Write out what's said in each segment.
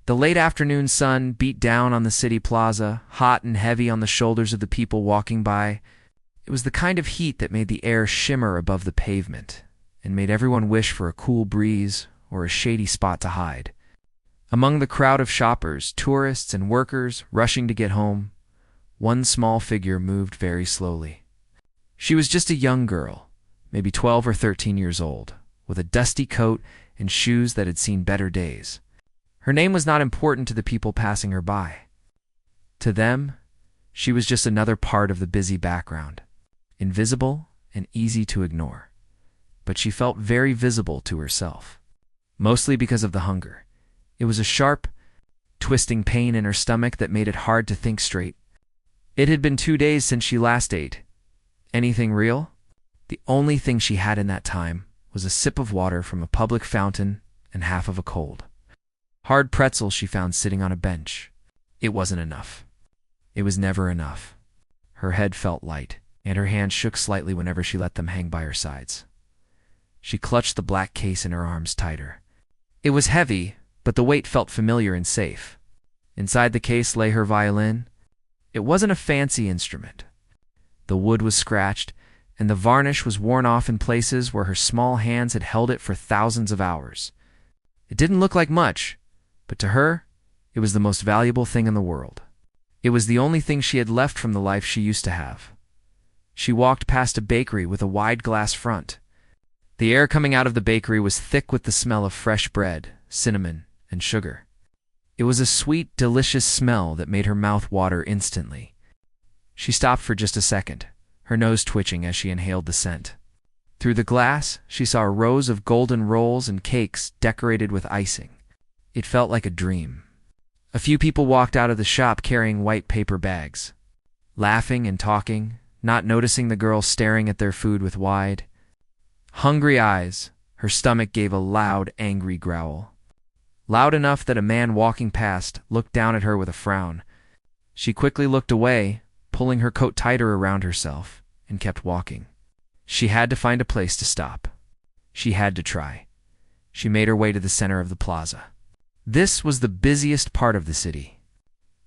The late afternoon sun beat down on the city plaza, hot and heavy on the shoulders of the people walking by. It was the kind of heat that made the air shimmer above the pavement and made everyone wish for a cool breeze or a shady spot to hide. Among the crowd of shoppers, tourists, and workers rushing to get home, one small figure moved very slowly. She was just a young girl, maybe 12 or 13 years old, with a dusty coat and shoes that had seen better days. Her name was not important to the people passing her by. To them, she was just another part of the busy background, invisible and easy to ignore. But she felt very visible to herself, mostly because of the hunger. It was a sharp, twisting pain in her stomach that made it hard to think straight. It had been 2 days since she last ate. Anything real? The only thing she had in that time was a sip of water from a public fountain and half of a cold, hard pretzel she found sitting on a bench. It wasn't enough. It was never enough. Her head felt light, and her hands shook slightly whenever she let them hang by her sides. She clutched the black case in her arms tighter. It was heavy, but the weight felt familiar and safe. Inside the case lay her violin. It wasn't a fancy instrument. The wood was scratched, and the varnish was worn off in places where her small hands had held it for thousands of hours. It didn't look like much, but to her, it was the most valuable thing in the world. It was the only thing she had left from the life she used to have. She walked past a bakery with a wide glass front. The air coming out of the bakery was thick with the smell of fresh bread, cinnamon, and sugar. It was a sweet, delicious smell that made her mouth water instantly. She stopped for just a second, her nose twitching as she inhaled the scent. Through the glass, she saw rows of golden rolls and cakes decorated with icing. It felt like a dream. A few people walked out of the shop carrying white paper bags, laughing and talking, not noticing the girl staring at their food with wide, hungry eyes. Her stomach gave a loud, angry growl. Loud enough that a man walking past looked down at her with a frown. She quickly looked away, pulling her coat tighter around herself, and kept walking. She had to find a place to stop. She had to try. She made her way to the center of the plaza. This was the busiest part of the city.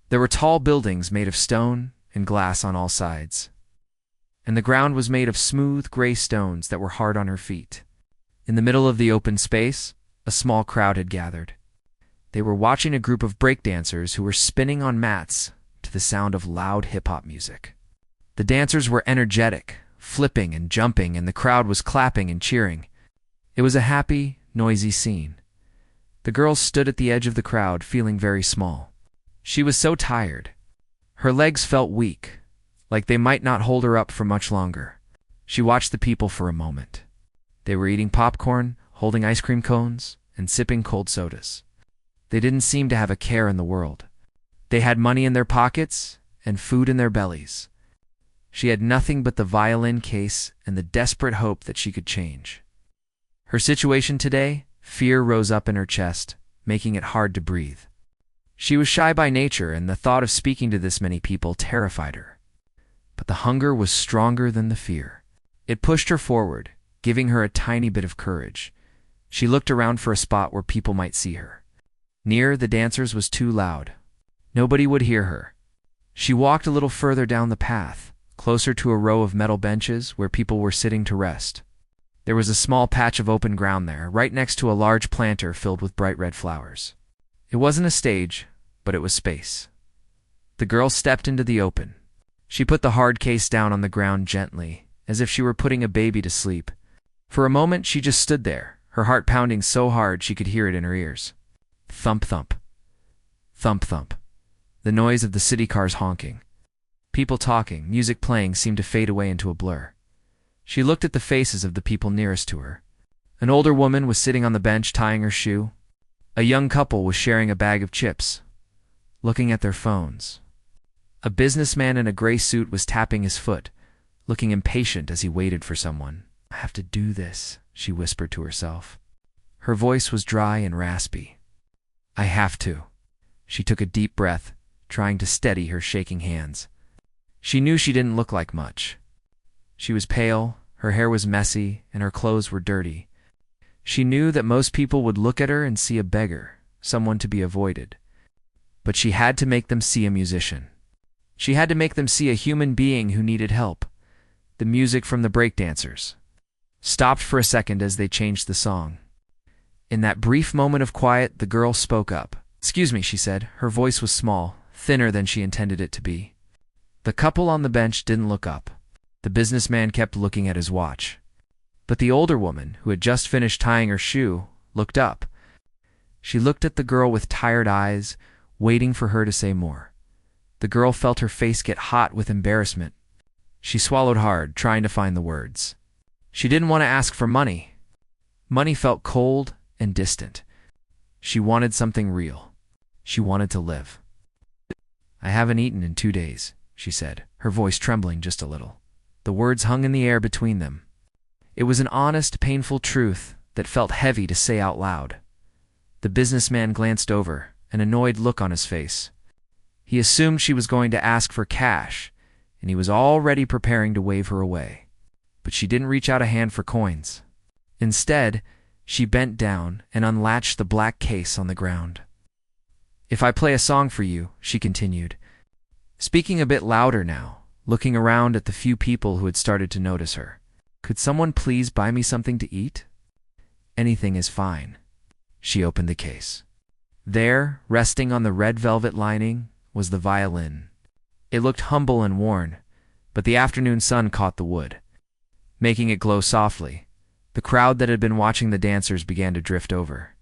There were tall buildings made of stone and glass on all sides, and the ground was made of smooth gray stones that were hard on her feet. In the middle of the open space, a small crowd had gathered. They were watching a group of breakdancers who were spinning on mats to the sound of loud hip-hop music. The dancers were energetic, flipping and jumping, and the crowd was clapping and cheering. It was a happy, noisy scene. The girl stood at the edge of the crowd, feeling very small. She was so tired. Her legs felt weak, like they might not hold her up for much longer. She watched the people for a moment. They were eating popcorn, holding ice cream cones, and sipping cold sodas. They didn't seem to have a care in the world. They had money in their pockets and food in their bellies. She had nothing but the violin case and the desperate hope that she could change. Her situation today, fear rose up in her chest, making it hard to breathe. She was shy by nature, and the thought of speaking to this many people terrified her. But the hunger was stronger than the fear. It pushed her forward, giving her a tiny bit of courage. She looked around for a spot where people might see her. Near the dancers was too loud. Nobody would hear her. She walked a little further down the path, closer to a row of metal benches where people were sitting to rest. There was a small patch of open ground there, right next to a large planter filled with bright red flowers. It wasn't a stage, but it was space. The girl stepped into the open. She put the hard case down on the ground gently, as if she were putting a baby to sleep. For a moment, she just stood there, her heart pounding so hard she could hear it in her ears. Thump, thump. Thump, thump. The noise of the city cars honking. People talking, music playing seemed to fade away into a blur. She looked at the faces of the people nearest to her. An older woman was sitting on the bench tying her shoe. A young couple was sharing a bag of chips, looking at their phones. A businessman in a gray suit was tapping his foot, looking impatient as he waited for someone. "I have to do this," she whispered to herself. Her voice was dry and raspy. "I have to." She took a deep breath, trying to steady her shaking hands. She knew she didn't look like much. She was pale, her hair was messy, and her clothes were dirty. She knew that most people would look at her and see a beggar, someone to be avoided. but she had to make them see a musician. She had to make them see a human being who needed help. The music from the breakdancers stopped for a second as they changed the song. In that brief moment of quiet, the girl spoke up. "Excuse me," she said. Her voice was small, thinner than she intended it to be. The couple on the bench didn't look up. The businessman kept looking at his watch. But the older woman, who had just finished tying her shoe, looked up. She looked at the girl with tired eyes, waiting for her to say more. The girl felt her face get hot with embarrassment. She swallowed hard, trying to find the words. She didn't want to ask for money. Money felt cold and distant. She wanted something real. She wanted to live. "I haven't eaten in 2 days," she said, her voice trembling just a little. The words hung in the air between them. It was an honest, painful truth that felt heavy to say out loud. The businessman glanced over, an annoyed look on his face. He assumed she was going to ask for cash, and he was already preparing to wave her away. But she didn't reach out a hand for coins. Instead, she bent down and unlatched the black case on the ground. "If I play a song for you," she continued, speaking a bit louder now, looking around at the few people who had started to notice her. "Could someone please buy me something to eat?" "Anything is fine." She opened the case. There, resting on the red velvet lining, was the violin. It looked humble and worn, but the afternoon sun caught the wood, making it glow softly. The crowd that had been watching the dancers began to drift over.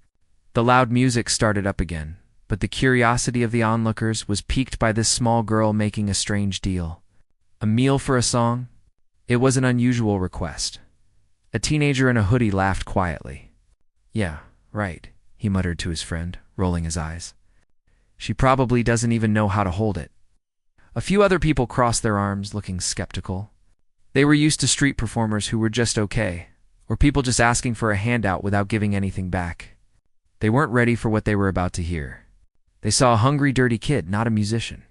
The loud music started up again, but the curiosity of the onlookers was piqued by this small girl making a strange deal. A meal for a song? It was an unusual request. A teenager in a hoodie laughed quietly. "Yeah, right," he muttered to his friend, rolling his eyes. "She probably doesn't even know how to hold it." A few other people crossed their arms, looking skeptical. They were used to street performers who were just okay, or people just asking for a handout without giving anything back. They weren't ready for what they were about to hear. They saw a hungry, dirty kid, not a musician.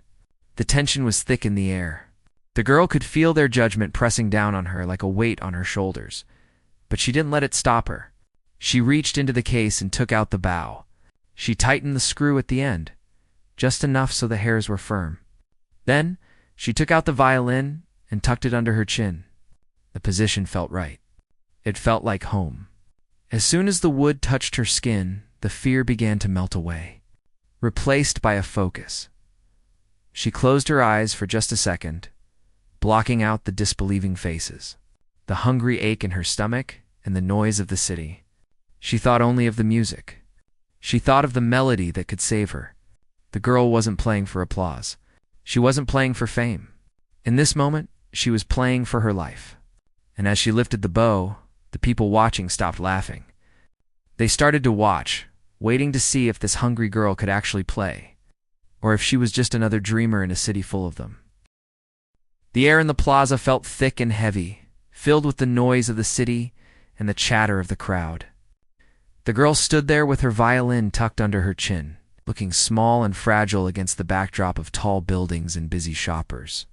The tension was thick in the air. The girl could feel their judgment pressing down on her like a weight on her shoulders. But she didn't let it stop her. She reached into the case and took out the bow. She tightened the screw at the end, just enough so the hairs were firm. Then, she took out the violin and tucked it under her chin. The position felt right. It felt like home. As soon as the wood touched her skin, the fear began to melt away, replaced by a focus. She closed her eyes for just a second, blocking out the disbelieving faces, the hungry ache in her stomach, and the noise of the city. She thought only of the music. She thought of the melody that could save her. The girl wasn't playing for applause. She wasn't playing for fame. In this moment, she was playing for her life. And as she lifted the bow, the people watching stopped laughing. They started to watch, waiting to see if this hungry girl could actually play, or if she was just another dreamer in a city full of them. The air in the plaza felt thick and heavy, filled with the noise of the city and the chatter of the crowd. The girl stood there with her violin tucked under her chin, looking small and fragile against the backdrop of tall buildings and busy shoppers.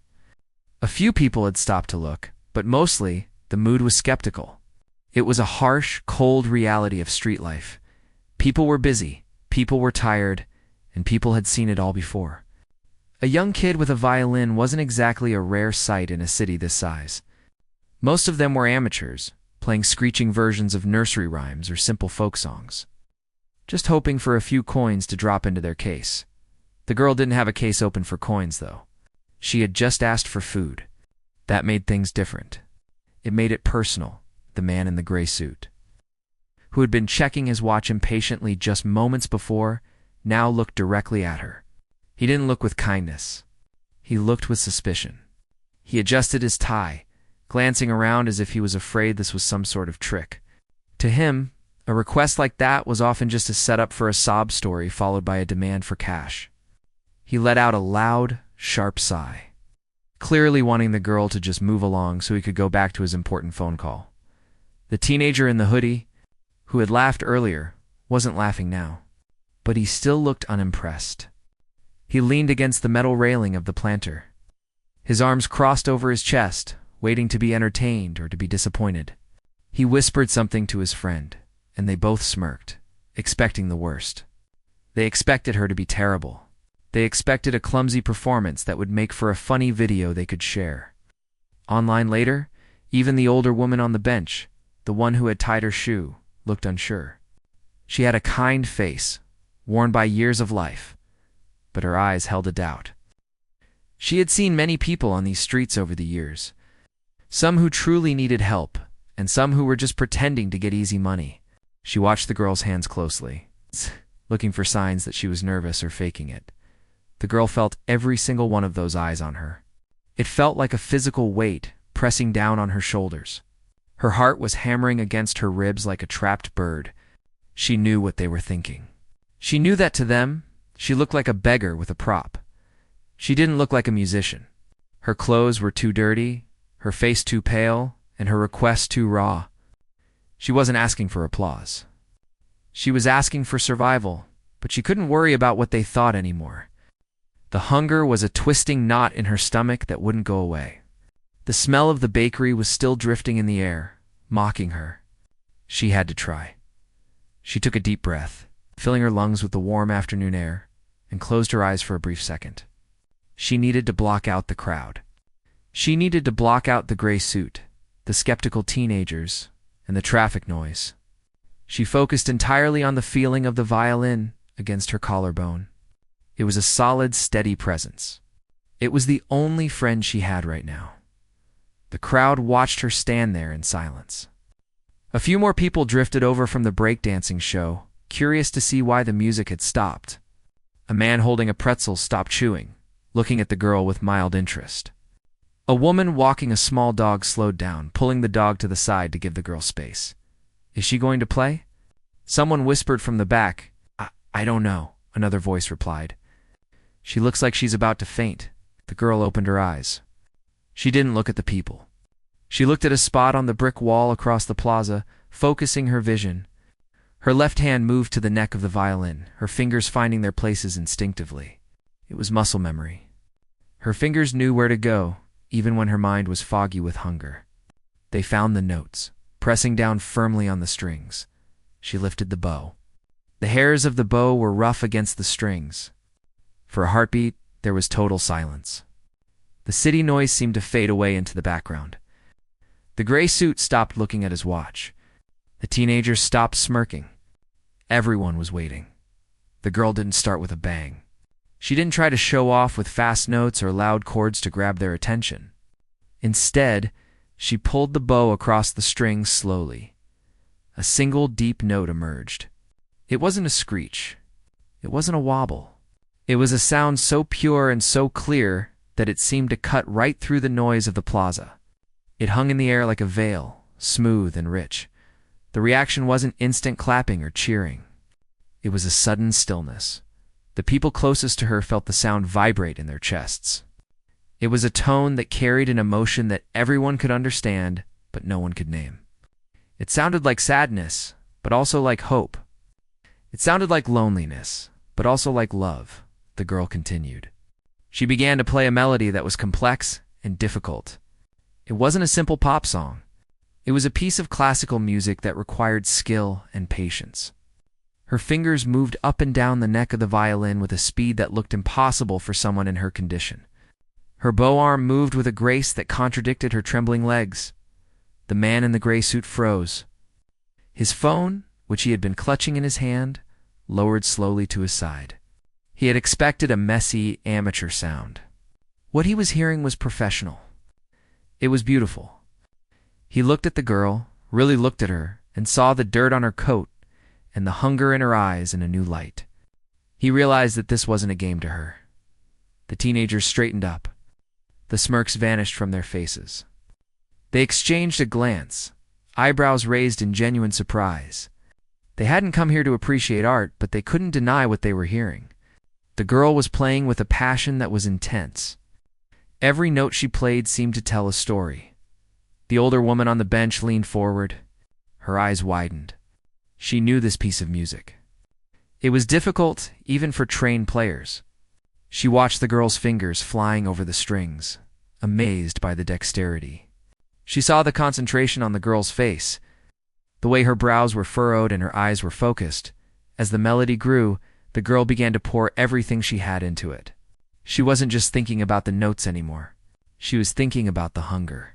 A few people had stopped to look, but mostly the mood was skeptical. It was a harsh, cold reality of street life. People were busy, people were tired, and people had seen it all before. A young kid with a violin wasn't exactly a rare sight in a city this size. Most of them were amateurs, playing screeching versions of nursery rhymes or simple folk songs, just hoping for a few coins to drop into their case. The girl didn't have a case open for coins, though. She had just asked for food. That made things different. It made it personal. The man in the gray suit, who had been checking his watch impatiently just moments before, now looked directly at her. He didn't look with kindness. He looked with suspicion. He adjusted his tie, glancing around as if he was afraid this was some sort of trick. To him, a request like that was often just a setup for a sob story followed by a demand for cash. He let out a loud, sharp sigh, clearly wanting the girl to just move along so he could go back to his important phone call. The teenager in the hoodie, who had laughed earlier, wasn't laughing now, but he still looked unimpressed. He leaned against the metal railing of the planter, his arms crossed over his chest, waiting to be entertained or to be disappointed. He whispered something to his friend, and they both smirked, expecting the worst. They expected her to be terrible. They expected a clumsy performance that would make for a funny video they could share. Online later, even the older woman on the bench, the one who had tied her shoe, looked unsure. She had a kind face, worn by years of life, but her eyes held a doubt. She had seen many people on these streets over the years, some who truly needed help, and some who were just pretending to get easy money. She watched the girl's hands closely, looking for signs that she was nervous or faking it. The girl felt every single one of those eyes on her. It felt like a physical weight pressing down on her shoulders. Her heart was hammering against her ribs like a trapped bird. She knew what they were thinking. She knew that to them, she looked like a beggar with a prop. She didn't look like a musician. Her clothes were too dirty, her face too pale, and her request too raw. She wasn't asking for applause. She was asking for survival, but she couldn't worry about what they thought anymore. The hunger was a twisting knot in her stomach that wouldn't go away. The smell of the bakery was still drifting in the air, mocking her. She had to try. She took a deep breath, filling her lungs with the warm afternoon air, and closed her eyes for a brief second. She needed to block out the crowd. She needed to block out the gray suit, the skeptical teenagers, and the traffic noise. She focused entirely on the feeling of the violin against her collarbone. It was a solid, steady presence. It was the only friend she had right now. The crowd watched her stand there in silence. A few more people drifted over from the breakdancing show, curious to see why the music had stopped. A man holding a pretzel stopped chewing, looking at the girl with mild interest. A woman walking a small dog slowed down, pulling the dog to the side to give the girl space. "Is she going to play?" Someone whispered from the back. I don't know," another voice replied. "She looks like she's about to faint." The girl opened her eyes. She didn't look at the people. She looked at a spot on the brick wall across the plaza, focusing her vision. Her left hand moved to the neck of the violin, her fingers finding their places instinctively. It was muscle memory. Her fingers knew where to go, even when her mind was foggy with hunger. They found the notes, pressing down firmly on the strings. She lifted the bow. The hairs of the bow were rough against the strings. For a heartbeat, there was total silence. The city noise seemed to fade away into the background. The gray suit stopped looking at his watch. The teenagers stopped smirking. Everyone was waiting. The girl didn't start with a bang. She didn't try to show off with fast notes or loud chords to grab their attention. Instead, she pulled the bow across the strings slowly. A single deep note emerged. It wasn't a screech. It wasn't a wobble. It was a sound so pure and so clear that it seemed to cut right through the noise of the plaza. It hung in the air like a veil, smooth and rich. The reaction wasn't instant clapping or cheering. It was a sudden stillness. The people closest to her felt the sound vibrate in their chests. It was a tone that carried an emotion that everyone could understand, but no one could name. It sounded like sadness, but also like hope. It sounded like loneliness, but also like love, the girl continued. She began to play a melody that was complex and difficult. It wasn't a simple pop song. It was a piece of classical music that required skill and patience. Her fingers moved up and down the neck of the violin with a speed that looked impossible for someone in her condition. Her bow arm moved with a grace that contradicted her trembling legs. The man in the gray suit froze. His phone, which he had been clutching in his hand, lowered slowly to his side. He had expected a messy, amateur sound. What he was hearing was professional. It was beautiful. He looked at the girl, really looked at her, and saw the dirt on her coat and the hunger in her eyes in a new light. He realized that this wasn't a game to her. The teenagers straightened up. The smirks vanished from their faces. They exchanged a glance, eyebrows raised in genuine surprise. They hadn't come here to appreciate art, but they couldn't deny what they were hearing. The girl was playing with a passion that was intense. Every note she played seemed to tell a story. The older woman on the bench leaned forward. Her eyes widened. She knew this piece of music. It was difficult, even for trained players. She watched the girl's fingers flying over the strings, amazed by the dexterity. She saw the concentration on the girl's face, the way her brows were furrowed and her eyes were focused. As the melody grew, The girl began to pour everything she had into it. She wasn't just thinking about the notes anymore. She was thinking about the hunger.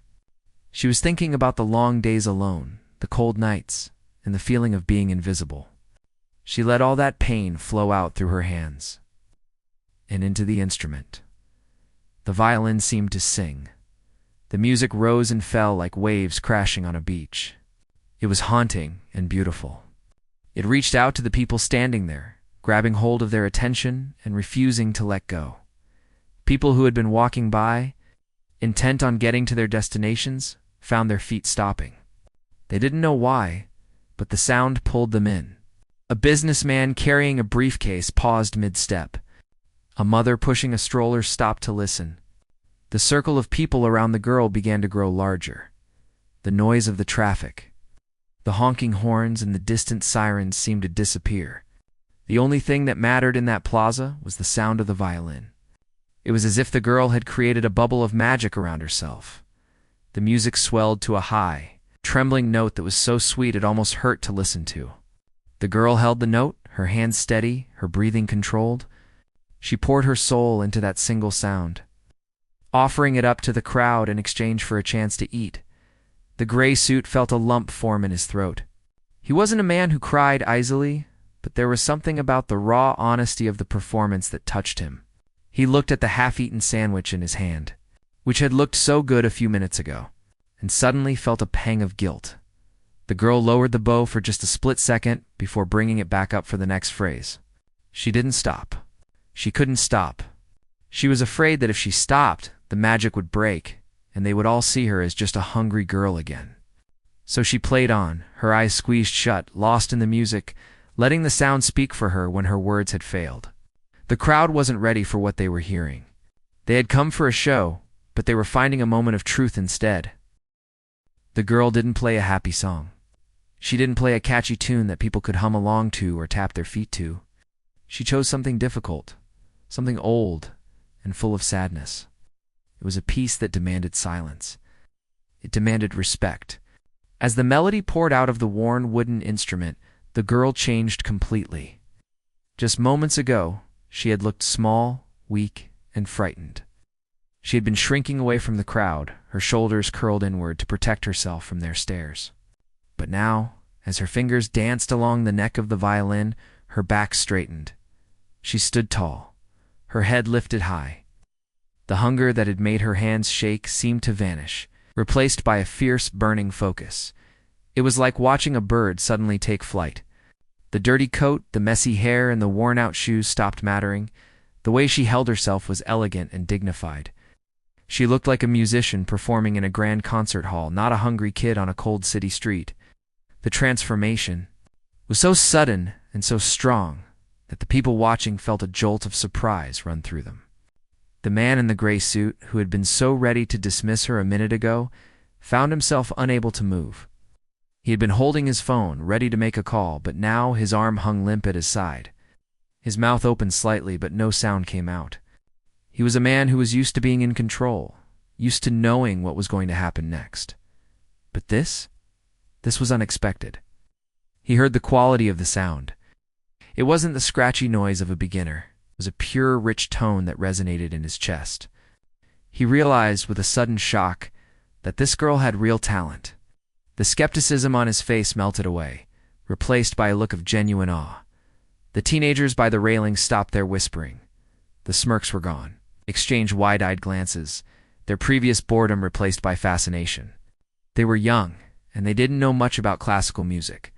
She was thinking about the long days alone, the cold nights, and the feeling of being invisible. She let all that pain flow out through her hands and into the instrument. The violin seemed to sing. The music rose and fell like waves crashing on a beach. It was haunting and beautiful. It reached out to the people standing there, grabbing hold of their attention and refusing to let go. People who had been walking by, intent on getting to their destinations, found their feet stopping. They didn't know why, but the sound pulled them in. A businessman carrying a briefcase paused mid-step. A mother pushing a stroller stopped to listen. The circle of people around the girl began to grow larger. The noise of the traffic, the honking horns and the distant sirens seemed to disappear. The only thing that mattered in that plaza was the sound of the violin. It was as if the girl had created a bubble of magic around herself. The music swelled to a high, trembling note that was so sweet it almost hurt to listen to. The girl held the note, her hands steady, her breathing controlled. She poured her soul into that single sound, offering it up to the crowd in exchange for a chance to eat. The gray suit felt a lump form in his throat. He wasn't a man who cried easily, but there was something about the raw honesty of the performance that touched him. He looked at the half-eaten sandwich in his hand, which had looked so good a few minutes ago, and suddenly felt a pang of guilt. The girl lowered the bow for just a split second before bringing it back up for the next phrase. She didn't stop. She couldn't stop. She was afraid that if she stopped, the magic would break, and they would all see her as just a hungry girl again. So she played on, her eyes squeezed shut, lost in the music, letting the sound speak for her when her words had failed. The crowd wasn't ready for what they were hearing. They had come for a show, but they were finding a moment of truth instead. The girl didn't play a happy song. She didn't play a catchy tune that people could hum along to or tap their feet to. She chose something difficult, something old and full of sadness. It was a piece that demanded silence. It demanded respect. As the melody poured out of the worn wooden instrument, the girl changed completely. Just moments ago, she had looked small, weak, and frightened. She had been shrinking away from the crowd, her shoulders curled inward to protect herself from their stares. But now, as her fingers danced along the neck of the violin, her back straightened. She stood tall, her head lifted high. The hunger that had made her hands shake seemed to vanish, replaced by a fierce, burning focus. It was like watching a bird suddenly take flight. The dirty coat, the messy hair, and the worn-out shoes stopped mattering. The way she held herself was elegant and dignified. She looked like a musician performing in a grand concert hall, not a hungry kid on a cold city street. The transformation was so sudden and so strong that the people watching felt a jolt of surprise run through them. The man in the gray suit, who had been so ready to dismiss her a minute ago, found himself unable to move. He had been holding his phone, ready to make a call, but now his arm hung limp at his side. His mouth opened slightly, but no sound came out. He was a man who was used to being in control, used to knowing what was going to happen next. But this was unexpected. He heard the quality of the sound. It wasn't the scratchy noise of a beginner. It was a pure, rich tone that resonated in his chest. He realized with a sudden shock that this girl had real talent. The skepticism on his face melted away, replaced by a look of genuine awe. The teenagers by the railing stopped their whispering. The smirks were gone, exchanged wide-eyed glances, their previous boredom replaced by fascination. They were young, and they didn't know much about classical music,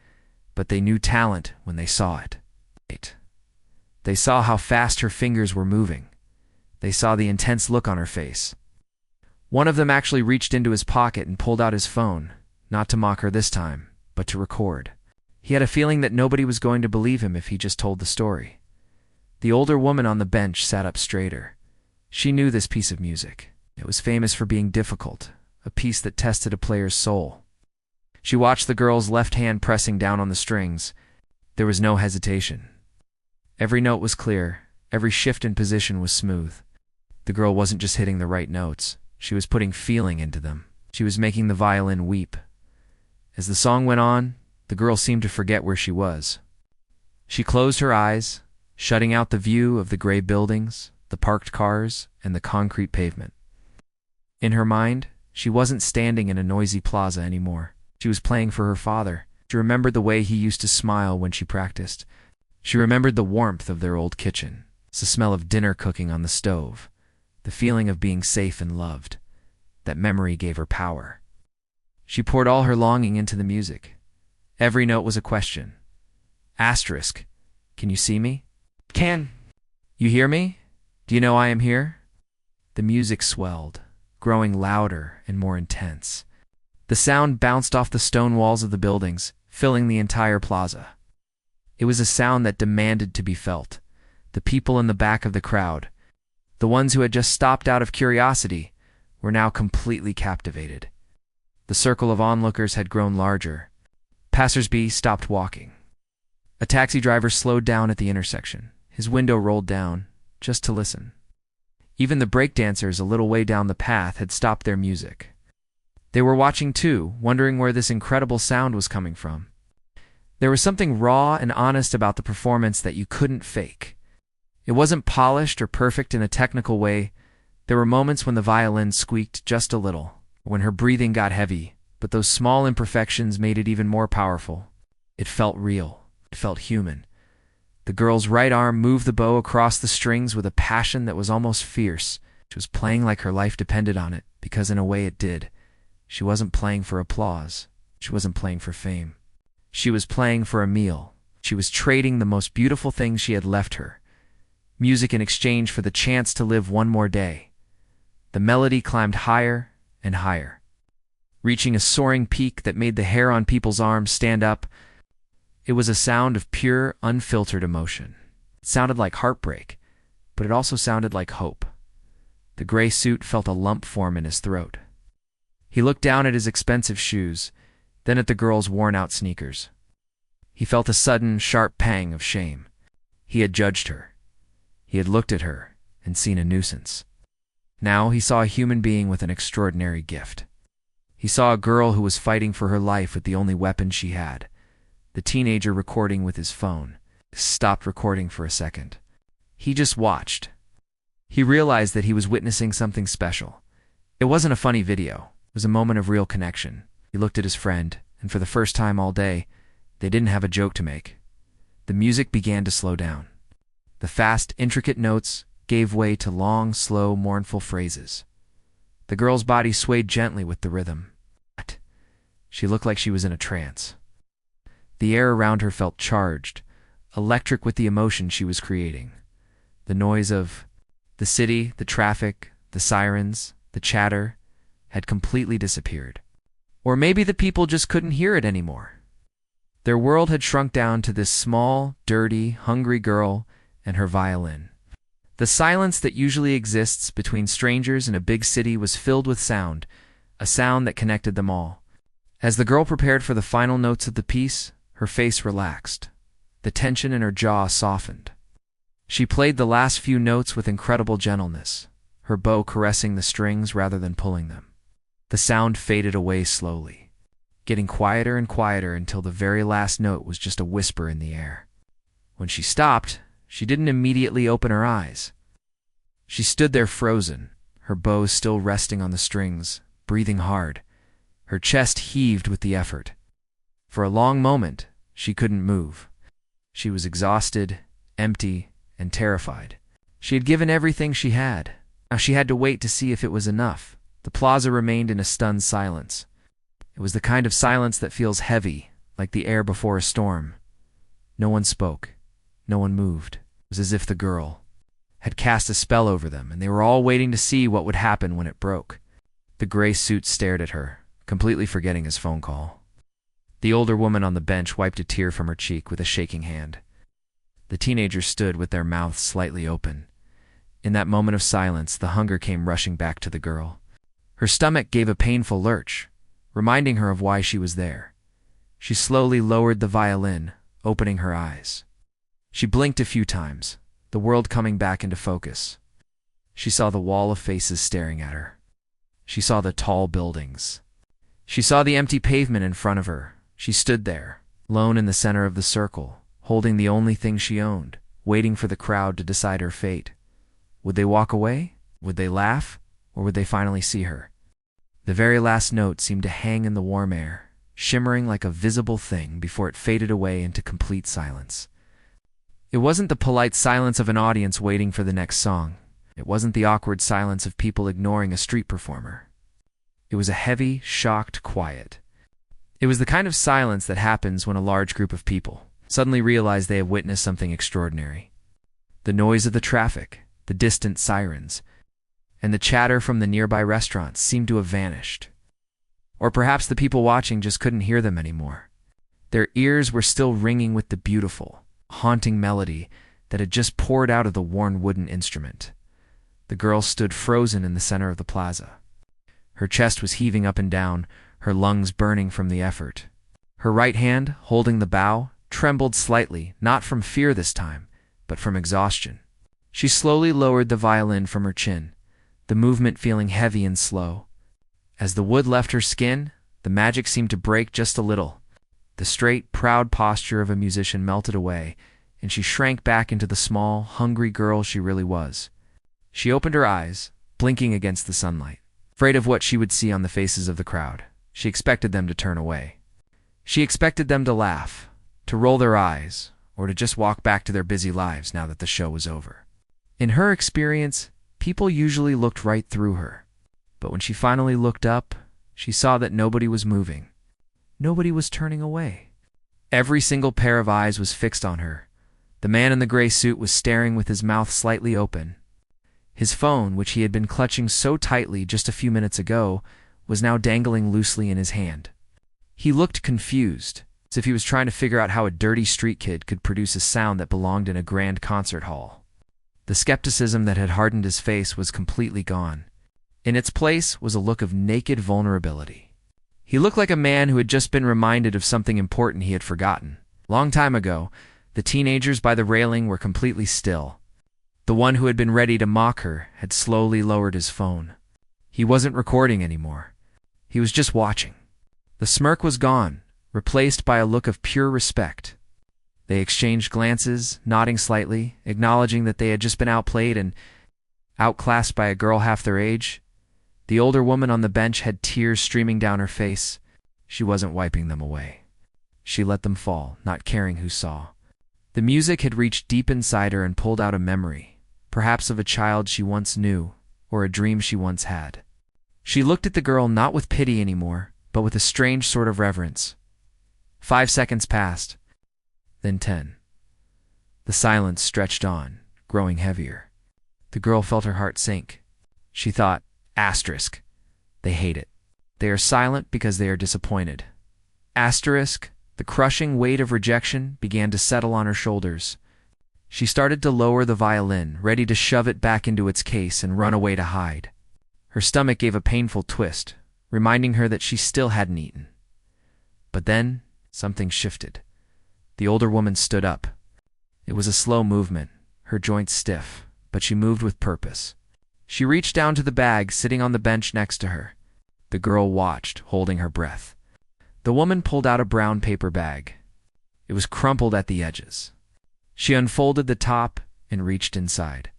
but they knew talent when they saw it. They saw how fast her fingers were moving. They saw the intense look on her face. One of them actually reached into his pocket and pulled out his phone, not to mock her this time, but to record. He had a feeling that nobody was going to believe him if he just told the story. The older woman on the bench sat up straighter. She knew this piece of music. It was famous for being difficult, a piece that tested a player's soul. She watched the girl's left hand pressing down on the strings. There was no hesitation. Every note was clear, every shift in position was smooth. The girl wasn't just hitting the right notes, she was putting feeling into them. She was making the violin weep. As the song went on, the girl seemed to forget where she was. She closed her eyes, shutting out the view of the gray buildings, the parked cars, and the concrete pavement. In her mind, she wasn't standing in a noisy plaza anymore. She was playing for her father. She remembered the way he used to smile when she practiced. She remembered the warmth of their old kitchen, the smell of dinner cooking on the stove, the feeling of being safe and loved. That memory gave her power. She poured all her longing into the music. Every note was a question. Asterisk. Can you see me? Can you hear me? Do you know I am here? The music swelled, growing louder and more intense. The sound bounced off the stone walls of the buildings, filling the entire plaza. It was a sound that demanded to be felt. The people in the back of the crowd, the ones who had just stopped out of curiosity, were now completely captivated. The circle of onlookers had grown larger. Passers-by stopped walking. A taxi driver slowed down at the intersection. His window rolled down, just to listen. Even the breakdancers a little way down the path had stopped their music. They were watching too, wondering where this incredible sound was coming from. There was something raw and honest about the performance that you couldn't fake. It wasn't polished or perfect in a technical way. There were moments when the violin squeaked just a little, when her breathing got heavy, but those small imperfections made it even more powerful. It felt real. It felt human. The girl's right arm moved the bow across the strings with a passion that was almost fierce. She was playing like her life depended on it, because in a way it did. She wasn't playing for applause. She wasn't playing for fame. She was playing for a meal. She was trading the most beautiful things she had left her. Music in exchange for the chance to live one more day. The melody climbed higher and higher, reaching a soaring peak that made the hair on people's arms stand up. It was a sound of pure, unfiltered emotion. It sounded like heartbreak, but it also sounded like hope. The gray suit felt a lump form in his throat. He looked down at his expensive shoes, then at the girl's worn-out sneakers. He felt a sudden, sharp pang of shame. He had judged her. He had looked at her and seen a nuisance. Now he saw a human being with an extraordinary gift. He saw a girl who was fighting for her life with the only weapon she had. The teenager recording with his phone stopped recording for a second. He just watched. He realized that he was witnessing something special. It wasn't a funny video. It was a moment of real connection. He looked at his friend, and for the first time all day, they didn't have a joke to make. The music began to slow down. The fast, intricate notes gave way to long, slow, mournful phrases. The girl's body swayed gently with the rhythm. She looked like she was in a trance. The air around her felt charged, electric with the emotion she was creating. The noise of the city, the traffic, the sirens, the chatter had completely disappeared. Or maybe the people just couldn't hear it anymore. Their world had shrunk down to this small, dirty, hungry girl and her violin. The silence that usually exists between strangers in a big city was filled with sound, a sound that connected them all. As the girl prepared for the final notes of the piece, her face relaxed. The tension in her jaw softened. She played the last few notes with incredible gentleness, her bow caressing the strings rather than pulling them. The sound faded away slowly, getting quieter and quieter until the very last note was just a whisper in the air. When she stopped, she didn't immediately open her eyes. She stood there frozen, her bow still resting on the strings, breathing hard. Her chest heaved with the effort. For a long moment, she couldn't move. She was exhausted, empty, and terrified. She had given everything she had. Now she had to wait to see if it was enough. The plaza remained in a stunned silence. It was the kind of silence that feels heavy, like the air before a storm. No one spoke. No one moved. It was as if the girl had cast a spell over them, and they were all waiting to see what would happen when it broke. The gray suit stared at her, completely forgetting his phone call. The older woman on the bench wiped a tear from her cheek with a shaking hand. The teenagers stood with their mouths slightly open. In that moment of silence, the hunger came rushing back to the girl. Her stomach gave a painful lurch, reminding her of why she was there. She slowly lowered the violin, opening her eyes. She blinked a few times, the world coming back into focus. She saw the wall of faces staring at her. She saw the tall buildings. She saw the empty pavement in front of her. She stood there, alone in the center of the circle, holding the only thing she owned, waiting for the crowd to decide her fate. Would they walk away? Would they laugh? Or would they finally see her? The very last note seemed to hang in the warm air, shimmering like a visible thing before it faded away into complete silence. It wasn't the polite silence of an audience waiting for the next song. It wasn't the awkward silence of people ignoring a street performer. It was a heavy, shocked quiet. It was the kind of silence that happens when a large group of people suddenly realize they have witnessed something extraordinary. The noise of the traffic, the distant sirens, and the chatter from the nearby restaurants seemed to have vanished. Or perhaps the people watching just couldn't hear them anymore. Their ears were still ringing with the beautiful, haunting melody that had just poured out of the worn wooden instrument. The girl stood frozen in the center of the plaza. Her chest was heaving up and down, her lungs burning from the effort. Her right hand, holding the bow, trembled slightly, not from fear this time, but from exhaustion. She slowly lowered the violin from her chin, the movement feeling heavy and slow. As the wood left her skin, the magic seemed to break just a little. The straight, proud posture of a musician melted away, and she shrank back into the small, hungry girl she really was. She opened her eyes, blinking against the sunlight, afraid of what she would see on the faces of the crowd. She expected them to turn away. She expected them to laugh, to roll their eyes, or to just walk back to their busy lives now that the show was over. In her experience, people usually looked right through her. But when she finally looked up, she saw that nobody was moving. Nobody was turning away. Every single pair of eyes was fixed on her. The man in the gray suit was staring with his mouth slightly open. His phone, which he had been clutching so tightly just a few minutes ago, was now dangling loosely in his hand. He looked confused, as if he was trying to figure out how a dirty street kid could produce a sound that belonged in a grand concert hall. The skepticism that had hardened his face was completely gone. In its place was a look of naked vulnerability. He looked like a man who had just been reminded of something important he had forgotten. Long time ago, the teenagers by the railing were completely still. The one who had been ready to mock her had slowly lowered his phone. He wasn't recording anymore. He was just watching. The smirk was gone, replaced by a look of pure respect. They exchanged glances, nodding slightly, acknowledging that they had just been outplayed and outclassed by a girl half their age. The older woman on the bench had tears streaming down her face. She wasn't wiping them away. She let them fall, not caring who saw. The music had reached deep inside her and pulled out a memory, perhaps of a child she once knew, or a dream she once had. She looked at the girl not with pity anymore, but with a strange sort of reverence. 5 seconds passed, then 10. The silence stretched on, growing heavier. The girl felt her heart sink. She thought, asterisk, they hate it. They are silent because they are disappointed. Asterisk, the crushing weight of rejection began to settle on her shoulders. She started to lower the violin, ready to shove it back into its case and run away to hide. Her stomach gave a painful twist, reminding her that she still hadn't eaten. But then, something shifted. The older woman stood up. It was a slow movement, her joints stiff, but she moved with purpose. She reached down to the bag sitting on the bench next to her. The girl watched, holding her breath. The woman pulled out a brown paper bag. It was crumpled at the edges. She unfolded the top and reached inside.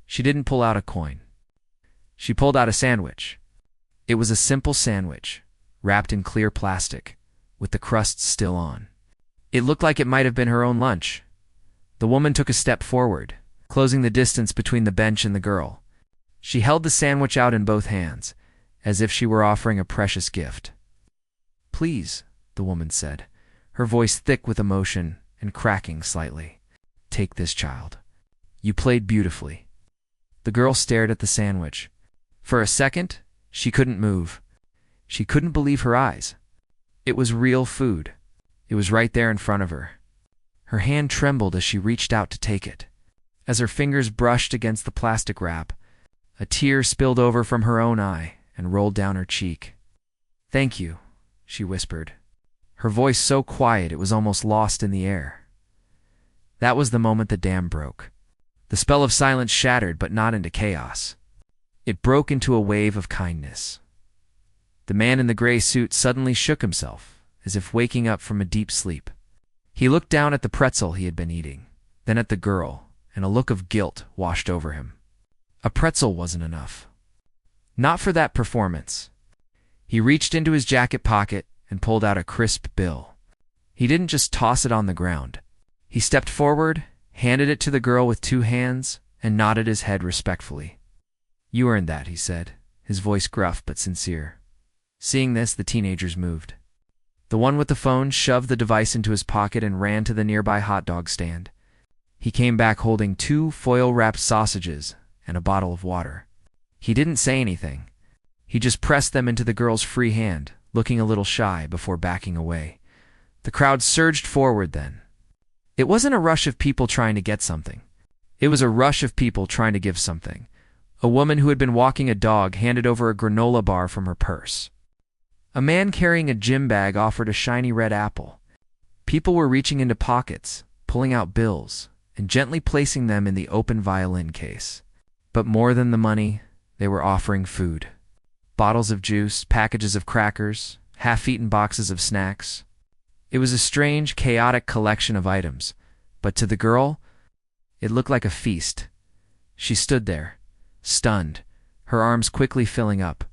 She didn't pull out a coin. She pulled out a sandwich. It was a simple sandwich, wrapped in clear plastic, with the crust still on. It looked like it might have been her own lunch. The woman took a step forward, closing the distance between the bench and the girl. She held the sandwich out in both hands, as if she were offering a precious gift. "Please," the woman said, her voice thick with emotion and cracking slightly. "Take this, child. You played beautifully." The girl stared at the sandwich. For a second, she couldn't move. She couldn't believe her eyes. It was real food. It was right there in front of her. Her hand trembled as she reached out to take it. As her fingers brushed against the plastic wrap, a tear spilled over from her own eye and rolled down her cheek. "Thank you," she whispered, her voice so quiet it was almost lost in the air. That was the moment the dam broke. The spell of silence shattered, but not into chaos. It broke into a wave of kindness. The man in the gray suit suddenly shook himself, as if waking up from a deep sleep. He looked down at the pretzel he had been eating, then at the girl, and a look of guilt washed over him. A pretzel wasn't enough. Not for that performance. He reached into his jacket pocket and pulled out a crisp bill. He didn't just toss it on the ground. He stepped forward, handed it to the girl with 2 hands, and nodded his head respectfully. "You earned that," he said, his voice gruff but sincere. Seeing this, the teenagers moved. The one with the phone shoved the device into his pocket and ran to the nearby hot dog stand. He came back holding 2 foil-wrapped sausages and a bottle of water. He didn't say anything. He just pressed them into the girl's free hand, looking a little shy before backing away. The crowd surged forward then. It wasn't a rush of people trying to get something. It was a rush of people trying to give something. A woman who had been walking a dog handed over a granola bar from her purse. A man carrying a gym bag offered a shiny red apple. People were reaching into pockets, pulling out bills, and gently placing them in the open violin case. But more than the money, they were offering food. Bottles of juice, packages of crackers, half-eaten boxes of snacks. It was a strange, chaotic collection of items, but to the girl, it looked like a feast. She stood there, stunned, her arms quickly filling up.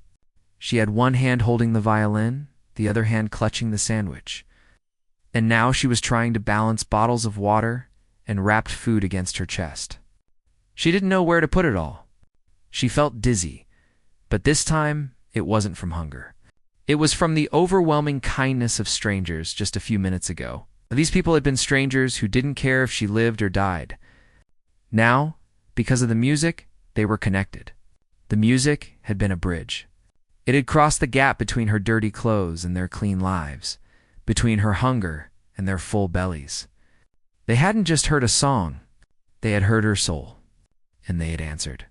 She had one hand holding the violin, the other hand clutching the sandwich. And now she was trying to balance bottles of water and wrapped food against her chest. She didn't know where to put it all. She felt dizzy, but this time it wasn't from hunger. It was from the overwhelming kindness of strangers just a few minutes ago. These people had been strangers who didn't care if she lived or died. Now, because of the music, they were connected. The music had been a bridge. It had crossed the gap between her dirty clothes and their clean lives, between her hunger and their full bellies. They hadn't just heard a song, they had heard her soul, and they had answered.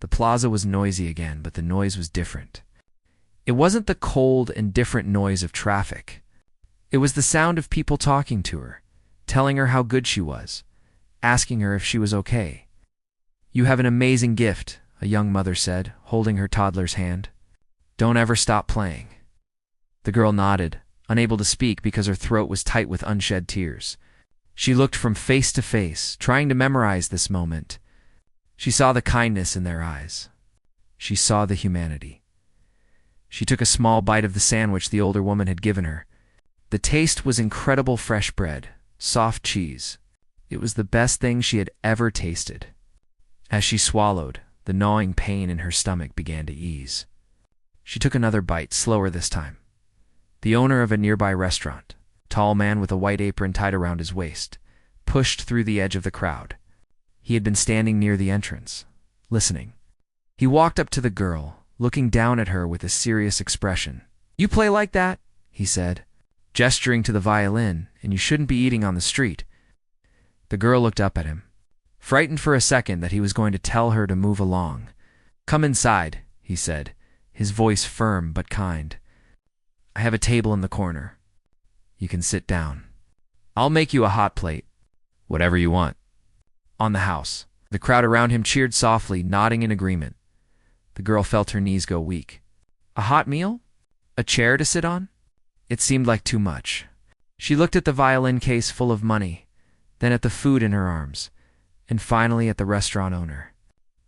The plaza was noisy again, but the noise was different. It wasn't the cold and different noise of traffic. It was the sound of people talking to her, telling her how good she was, asking her if she was okay. "You have an amazing gift," a young mother said, holding her toddler's hand. "Don't ever stop playing." The girl nodded, unable to speak because her throat was tight with unshed tears. She looked from face to face, trying to memorize this moment. She saw the kindness in their eyes. She saw the humanity. She took a small bite of the sandwich the older woman had given her. The taste was incredible fresh bread, soft cheese. It was the best thing she had ever tasted. As she swallowed, the gnawing pain in her stomach began to ease. She took another bite, slower this time. The owner of a nearby restaurant, a tall man with a white apron tied around his waist, pushed through the edge of the crowd. He had been standing near the entrance, listening. He walked up to the girl, looking down at her with a serious expression. "You play like that?" he said, gesturing to the violin, "and you shouldn't be eating on the street." The girl looked up at him, frightened for a second that he was going to tell her to move along. "Come inside," he said, his voice firm but kind. "I have a table in the corner. You can sit down. I'll make you a hot plate. Whatever you want." On the house. The crowd around him cheered softly, nodding in agreement. The girl felt her knees go weak. A hot meal? A chair to sit on? It seemed like too much. She looked at the violin case full of money, then at the food in her arms, and finally at the restaurant owner.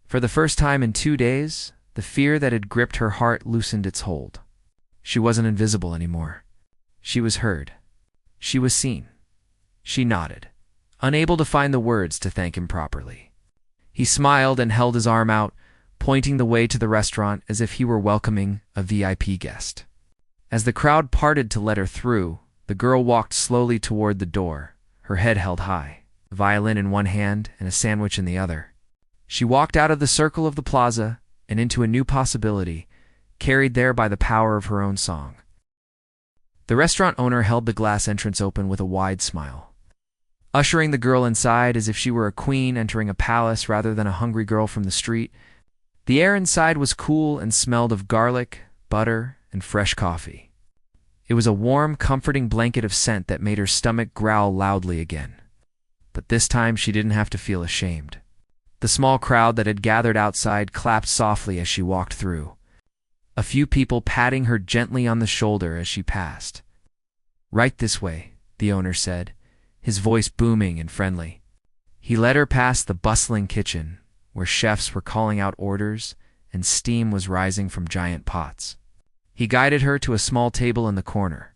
For the first time in 2 days, the fear that had gripped her heart loosened its hold. She wasn't invisible anymore. She was heard. She was seen. She nodded, unable to find the words to thank him properly. He smiled and held his arm out, pointing the way to the restaurant as if he were welcoming a VIP guest. As the crowd parted to let her through, the girl walked slowly toward the door, her head held high, a violin in one hand and a sandwich in the other. She walked out of the circle of the plaza and into a new possibility, carried there by the power of her own song. The restaurant owner held the glass entrance open with a wide smile, ushering the girl inside as if she were a queen entering a palace rather than a hungry girl from the street. The air inside was cool and smelled of garlic, butter, and fresh coffee. It was a warm, comforting blanket of scent that made her stomach growl loudly again. But this time she didn't have to feel ashamed. The small crowd that had gathered outside clapped softly as she walked through, a few people patting her gently on the shoulder as she passed. "Right this way," the owner said, his voice booming and friendly. He led her past the bustling kitchen, where chefs were calling out orders and steam was rising from giant pots. He guided her to a small table in the corner,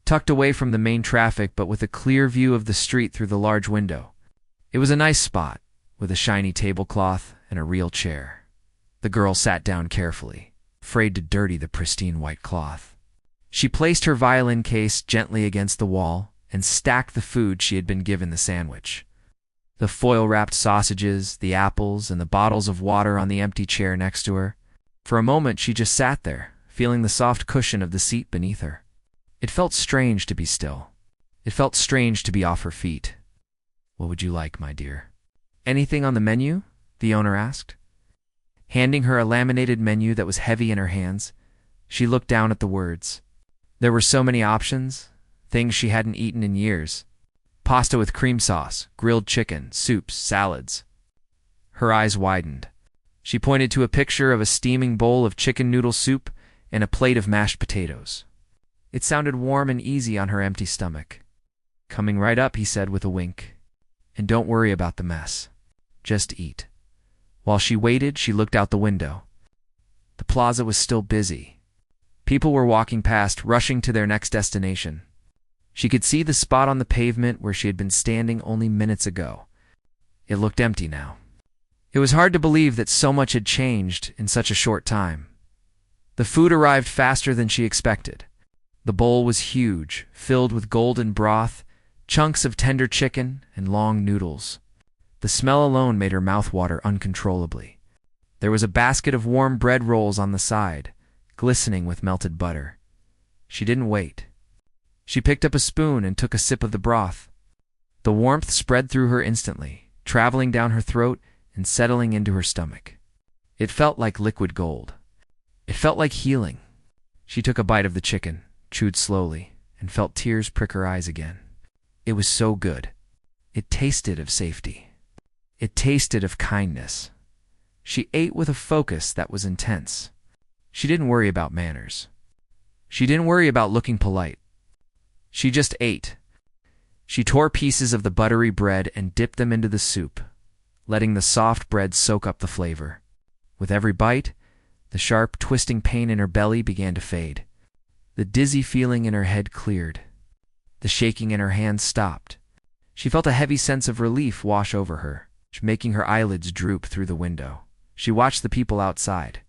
tucked away from the main traffic but with a clear view of the street through the large window. It was a nice spot, with a shiny tablecloth and a real chair. The girl sat down carefully, afraid to dirty the pristine white cloth. She placed her violin case gently against the wall and stacked the food she had been given: the sandwich, the foil-wrapped sausages, the apples, and the bottles of water on the empty chair next to her. For a moment she just sat there, feeling the soft cushion of the seat beneath her. It felt strange to be still. It felt strange to be off her feet. "What would you like, my dear?" "Anything on the menu?" the owner asked. Handing her a laminated menu that was heavy in her hands, she looked down at the words. There were so many options, things she hadn't eaten in years. Pasta with cream sauce, grilled chicken, soups, salads. Her eyes widened. She pointed to a picture of a steaming bowl of chicken noodle soup and a plate of mashed potatoes. It sounded warm and easy on her empty stomach. "Coming right up," he said with a wink. "And don't worry about the mess. Just eat." While she waited, she looked out the window. The plaza was still busy. People were walking past, rushing to their next destination. She could see the spot on the pavement where she had been standing only minutes ago. It looked empty now. It was hard to believe that so much had changed in such a short time. The food arrived faster than she expected. The bowl was huge, filled with golden broth, chunks of tender chicken, and long noodles. The smell alone made her mouth water uncontrollably. There was a basket of warm bread rolls on the side, glistening with melted butter. She didn't wait. She picked up a spoon and took a sip of the broth. The warmth spread through her instantly, traveling down her throat and settling into her stomach. It felt like liquid gold. It felt like healing. She took a bite of the chicken, chewed slowly, and felt tears prick her eyes again. It was so good. It tasted of safety. It tasted of kindness. She ate with a focus that was intense. She didn't worry about manners. She didn't worry about looking polite. She just ate. She tore pieces of the buttery bread and dipped them into the soup, letting the soft bread soak up the flavor. With every bite, the sharp, twisting pain in her belly began to fade. The dizzy feeling in her head cleared. The shaking in her hands stopped. She felt a heavy sense of relief wash over her, making her eyelids droop through the window. She watched the people outside.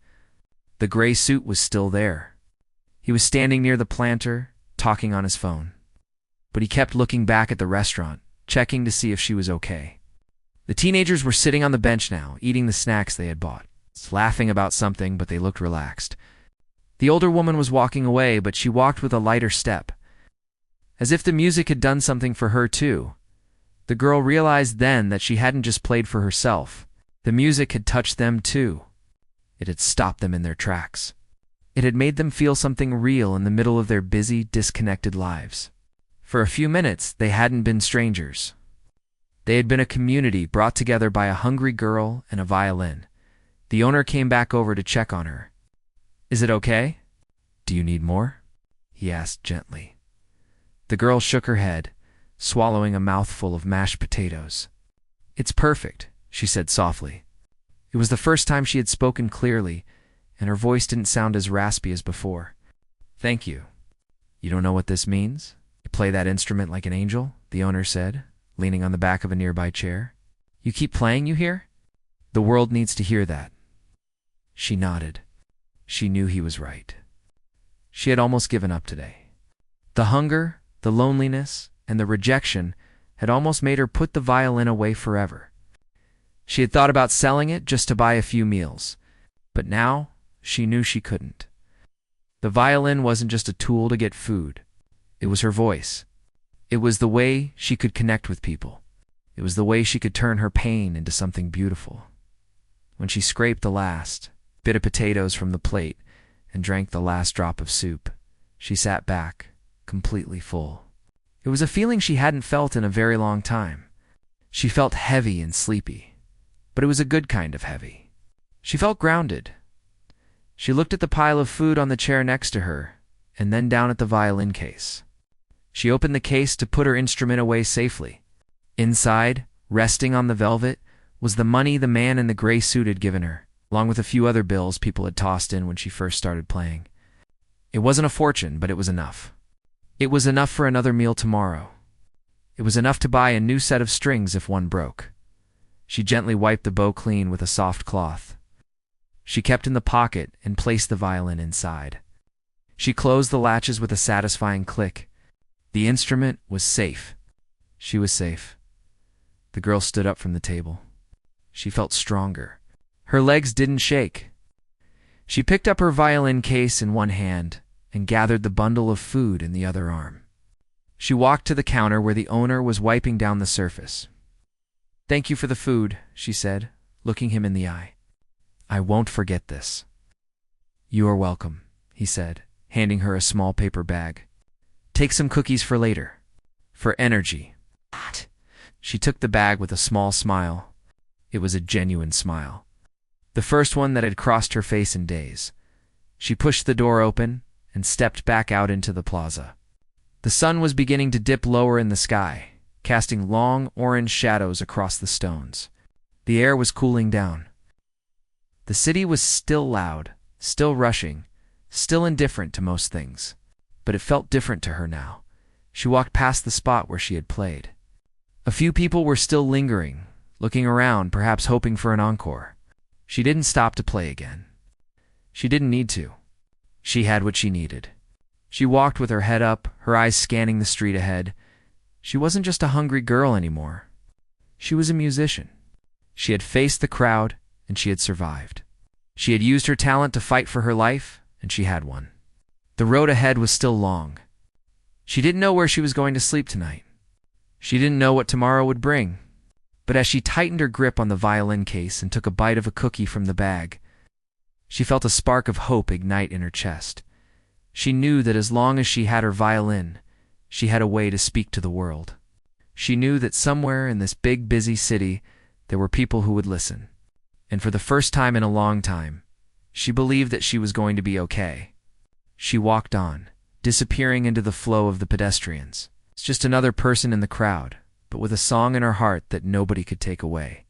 The gray suit was still there. He was standing near the planter, talking on his phone. But he kept looking back at the restaurant, checking to see if she was okay. The teenagers were sitting on the bench now, eating the snacks they had bought, laughing about something, but they looked relaxed. The older woman was walking away, but she walked with a lighter step, as if the music had done something for her too. The girl realized then that she hadn't just played for herself. The music had touched them too. It had stopped them in their tracks. It had made them feel something real in the middle of their busy, disconnected lives. For a few minutes, they hadn't been strangers. They had been a community brought together by a hungry girl and a violin. The owner came back over to check on her. "Is it okay? Do you need more?" he asked gently. The girl shook her head, swallowing a mouthful of mashed potatoes. "It's perfect," she said softly. It was the first time she had spoken clearly, and her voice didn't sound as raspy as before. "Thank you. You don't know what this means? You play that instrument like an angel," the owner said, leaning on the back of a nearby chair. "You keep playing, you hear? The world needs to hear that." She nodded. She knew he was right. She had almost given up today. The hunger, the loneliness, and the rejection had almost made her put the violin away forever. She had thought about selling it just to buy a few meals, but now she knew she couldn't. The violin wasn't just a tool to get food. It was her voice. It was the way she could connect with people. It was the way she could turn her pain into something beautiful. When she scraped the last bit of potatoes from the plate and drank the last drop of soup, she sat back, completely full. It was a feeling she hadn't felt in a very long time. She felt heavy and sleepy, but it was a good kind of heavy. She felt grounded. She looked at the pile of food on the chair next to her, and then down at the violin case. She opened the case to put her instrument away safely. Inside, Resting on the velvet was the money the man in the gray suit had given her, along with a few other bills people had tossed in when she first started playing. It wasn't a fortune, but it was enough. It was enough for another meal tomorrow. It was enough to buy a new set of strings if one broke. She gently wiped the bow clean with a soft cloth. She kept in the pocket and placed the violin inside. She closed the latches with a satisfying click. The instrument was safe. She was safe. The girl stood up from the table. She felt stronger. Her legs didn't shake. She picked up her violin case in one hand and gathered the bundle of food in the other arm. She walked to the counter where the owner was wiping down the surface. "Thank you for the food," she said, looking him in the eye. "I won't forget this." "You are welcome," he said, handing her a small paper bag. "Take some cookies for later. For energy." She took the bag with a small smile. It was a genuine smile. The first one that had crossed her face in days. She pushed the door open and stepped back out into the plaza. The sun was beginning to dip lower in the sky, casting long orange shadows across the stones. The air was cooling down. The city was still loud, still rushing, still indifferent to most things. But it felt different to her now. She walked past the spot where she had played. A few people were still lingering, looking around, perhaps hoping for an encore. She didn't stop to play again. She didn't need to. She had what she needed. She walked with her head up, her eyes scanning the street ahead. She wasn't just a hungry girl anymore. She was a musician. She had faced the crowd, and she had survived. She had used her talent to fight for her life, and she had won. The road ahead was still long. She didn't know where she was going to sleep tonight. She didn't know what tomorrow would bring. But as she tightened her grip on the violin case and took a bite of a cookie from the bag, she felt a spark of hope ignite in her chest. She knew that as long as she had her violin, she had a way to speak to the world. She knew that somewhere in this big, busy city, there were people who would listen. And for the first time in a long time, she believed that she was going to be okay. She walked on, disappearing into the flow of the pedestrians. It's just another person in the crowd, but with a song in her heart that nobody could take away.